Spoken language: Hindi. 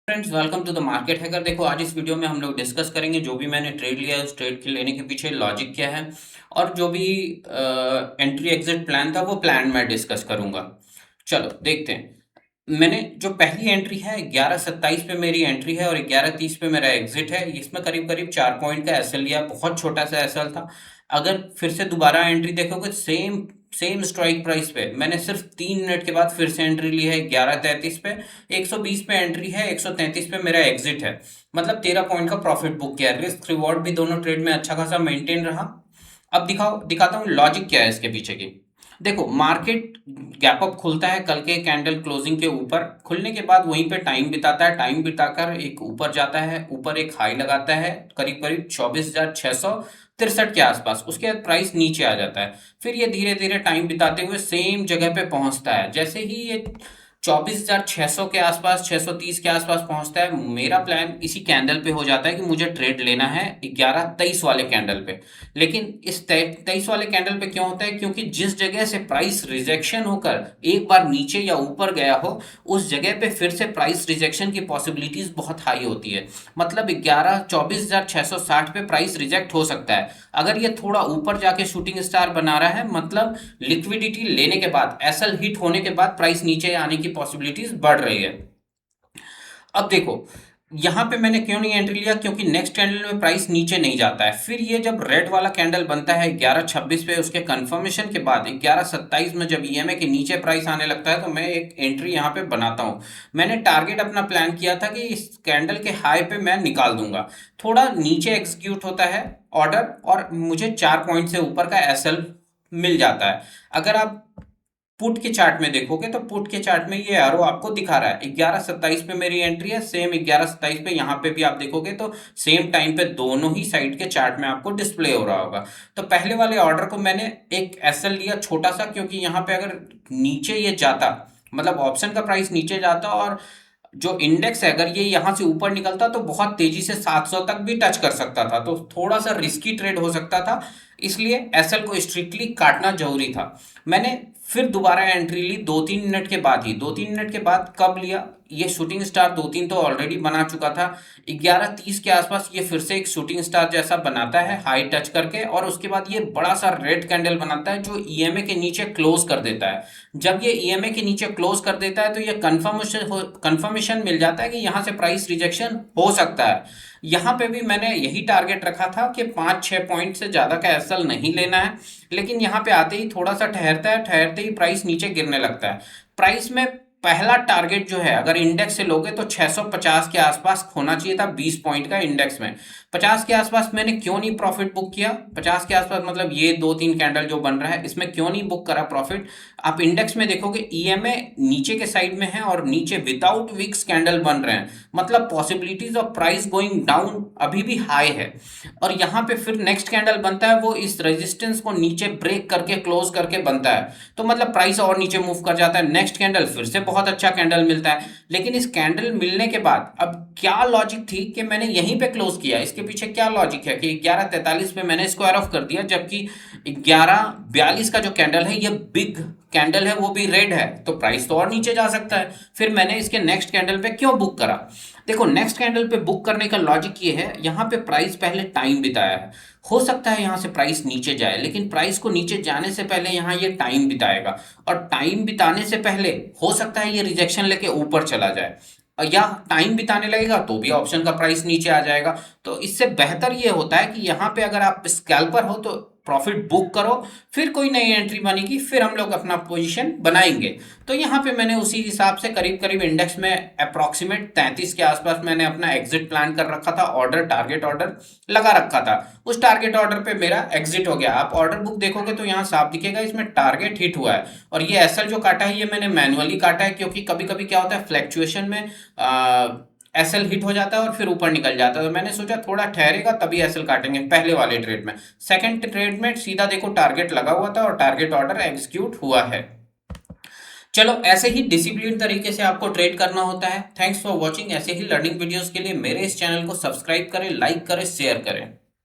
Friends, welcome to the market hacker. देखो, आज इस वीडियो में हम लोग डिस्कस करेंगे जो भी मैंने ट्रेड लिया है उस ट्रेड के लेने के पीछे लॉजिक क्या है, और जो भी एंट्री एग्जिट प्लान था वो प्लान मैं डिस्कस करूंगा। चलो देखते हैं। मैंने जो पहली एंट्री है 11:27 पे मेरी एंट्री है और 11:30 पे मेरा एग्जिट है। इसमें करीब करीब 4 पॉइंट का एसएल लिया, बहुत छोटा सा एसएल था। अगर फिर से दोबारा एंट्री देखोगे सेम सेम स्ट्राइक प्राइस पे मैंने सिर्फ 3 मिनट के बाद फिर से एंट्री ली है 11:33 पे। 120 पे एंट्री है, 133 पे मेरा एग्जिट है। मतलब 13 पॉइंट का प्रॉफिट बुक किया। रिस्क रिवॉर्ड भी दोनों ट्रेड में अच्छा खासा मेंटेन रहा। अब दिखाता हूँ लॉजिक क्या है इसके पीछे की। देखो, मार्केट गैप अप खुलता है कल के कैंडल क्लोजिंग के ऊपर। खुलने के बाद वहीं पे टाइम बिताता है, टाइम बिताकर एक ऊपर जाता है, ऊपर एक हाई लगाता है करीब करीब 24,663 के आसपास। उसके बाद प्राइस नीचे आ जाता है। फिर ये धीरे धीरे टाइम बिताते हुए सेम जगह पे पहुंचता है। जैसे ही ये 24,600 के आसपास, 630 के आसपास पहुंचता है, मेरा प्लान इसी कैंडल पे हो जाता है कि मुझे ट्रेड लेना है 11:23 वाले कैंडल पे। लेकिन इस 23 वाले कैंडल पे क्यों होता है? क्योंकि जिस जगह से प्राइस रिजेक्शन होकर एक बार नीचे या ऊपर गया हो, उस जगह पे फिर से प्राइस रिजेक्शन की पॉसिबिलिटीज बहुत हाई होती है। मतलब 24,660 पे प्राइस रिजेक्ट हो सकता है। अगर ये थोड़ा ऊपर जाके शूटिंग स्टार बना रहा है, मतलब लिक्विडिटी लेने के बाद, एसएल हिट होने के बाद प्राइस नीचे आने की पॉसिबिलिटीज बढ़ रही है। अब देखो, यहां पे मैंने क्यों नहीं एंट्री लिया? क्योंकि नेक्स्ट कैंडल में प्राइस नीचे नहीं जाता है। फिर ये जब रेड वाला कैंडल बनता है 11:26 पे, उसके कंफर्मेशन के बाद 11:27 में जब ईएमए के नीचे प्राइस आने लगता है तो मैं एक एंट्री यहां पे बनाता हूं। मैंने टारगेट अपना प्लान किया था कि इस कैंडल के हाई पे मैं निकाल दूंगा। थोड़ा नीचे एग्जीक्यूट होता है ऑर्डर और मुझे 4 पॉइंट से ऊपर का एसएल मिल जाता है। अगर आप पुट के चार्ट में देखोगे तो पुट के चार्ट में ये एरो आपको दिखा रहा है 11:27 पे मेरी एंट्री है। सेम 11:27 पे यहाँ पे भी आप देखोगे तो सेम टाइम पे दोनों ही साइड के चार्ट में आपको डिस्प्ले हो रहा होगा। तो पहले वाले ऑर्डर को मैंने एक एसएल लिया छोटा सा, क्योंकि यहाँ पे अगर नीचे ये जाता, मतलब ऑप्शन का प्राइस नीचे जाता और जो इंडेक्स है अगर ये यहां से ऊपर निकलता तो बहुत तेजी से 700 तक भी टच कर सकता था, तो थोड़ा सा रिस्की ट्रेड हो सकता था। इसलिए एसएल को स्ट्रिक्टली काटना जरूरी था। मैंने फिर दोबारा एंट्री ली 2-3 मिनट के बाद ही। 2-3 मिनट के बाद कब लिया? ये शूटिंग स्टार 2-3 तो ऑलरेडी बना चुका था। 11:30 के आसपास ये फिर से एक शूटिंग स्टार जैसा बनाता है हाई टच करके, और उसके बाद ये बड़ा सा रेड कैंडल बनाता है जो ईएमए के नीचे क्लोज कर देता है। जब ये ईएमए के नीचे क्लोज कर देता है तो ये कंफर्मेशन मिल जाता है कि यहाँ से प्राइस रिजेक्शन हो सकता है। यहाँ पे भी मैंने यही टारगेट रखा था कि 5-6 पॉइंट से ज़्यादा का एसएल नहीं लेना है। लेकिन यहाँ पे आते ही थोड़ा सा ठहरता है, ठहरते ही प्राइस नीचे गिरने लगता है। प्राइस में पहला टारगेट जो है अगर इंडेक्स से लोगे तो 650 के आसपास होना चाहिए था 20 पॉइंट का इंडेक्स में। 50 के आसपास मैंने क्यों नहीं प्रॉफिट बुक किया? 50 के आसपास मतलब ये 2-3 कैंडल जो बन रहा है इसमें क्यों नहीं बुक करा प्रॉफिट? आप इंडेक्स में देखोगे ईएमए नीचे के साइड में है और नीचे विदाउट विक्स कैंडल बन रहे हैं। मतलब possibilities of price going down अभी भी हाई है। और यहाँ पे फिर नेक्स्ट कैंडल बनता है, वो इस रेजिस्टेंस को नीचे ब्रेक करके क्लोज करके बनता है, तो मतलब प्राइस और नीचे मूव कर जाता है। नेक्स्ट कैंडल फिर से बहुत अच्छा कैंडल मिलता है। लेकिन इस कैंडल मिलने के बाद अब क्या लॉजिक थी कि मैंने यहीं पे क्लोज किया? इसके पीछे क्या लॉजिक है कि 11:43 पे मैंने स्क्वायर ऑफ कर दिया, जबकि 11:42 का जो कैंडल है ये बिग कैंडल है, वो भी रेड है, तो प्राइस तो और नीचे जा सकता है। फिर मैंने इसके नेक्स्ट कैंडल पे क्यों बुक करा? देखो, नेक्स्ट कैंडल पे बुक करने का लॉजिक ये है, यहाँ पे प्राइस पहले टाइम बिताया है। हो सकता है यहाँ से प्राइस नीचे जाए, लेकिन प्राइस को नीचे जाने से पहले यहाँ ये टाइम बिताएगा, और टाइम बिताने से पहले हो सकता है ये रिजेक्शन लेके ऊपर चला जाए, या टाइम बिताने लगेगा तो भी ऑप्शन का प्राइस नीचे आ जाएगा। तो इससे बेहतर ये होता है कि यहाँ पे अगर आप स्कैल्पर हो तो प्रॉफिट बुक करो, फिर कोई नई एंट्री बनेगी, फिर हम लोग अपना पोजीशन बनाएंगे। तो यहाँ पे मैंने उसी हिसाब से करीब करीब इंडेक्स में अप्रॉक्सीमेट 33 के आसपास मैंने अपना एग्जिट प्लान कर रखा था, ऑर्डर टारगेट ऑर्डर लगा रखा था। उस टारगेट ऑर्डर पे मेरा एग्जिट हो गया। आप ऑर्डर बुक देखोगे तो यहाँ साफ दिखेगा इसमें टारगेट हिट हुआ है। और ये एसएल जो काटा है ये मैंने मैनुअली काटा है, क्योंकि कभी कभी क्या होता है फ्लैक्चुएशन में एसएल हिट हो जाता है और फिर ऊपर निकल जाता है, तो मैंने सोचा थोड़ा ठहरेगा तभी एसएल काटेंगे पहले वाले ट्रेड में। सेकंड ट्रेड में सीधा देखो टारगेट लगा हुआ था और टारगेट ऑर्डर एग्जीक्यूट हुआ है। चलो, ऐसे ही डिसिप्लिन तरीके से आपको ट्रेड करना होता है। Thanks for watching. ऐसे ही लर्निंग वीडियोस के लिए मेरे इस चैनल को सब्सक्राइब करें, लाइक करें, शेयर करें।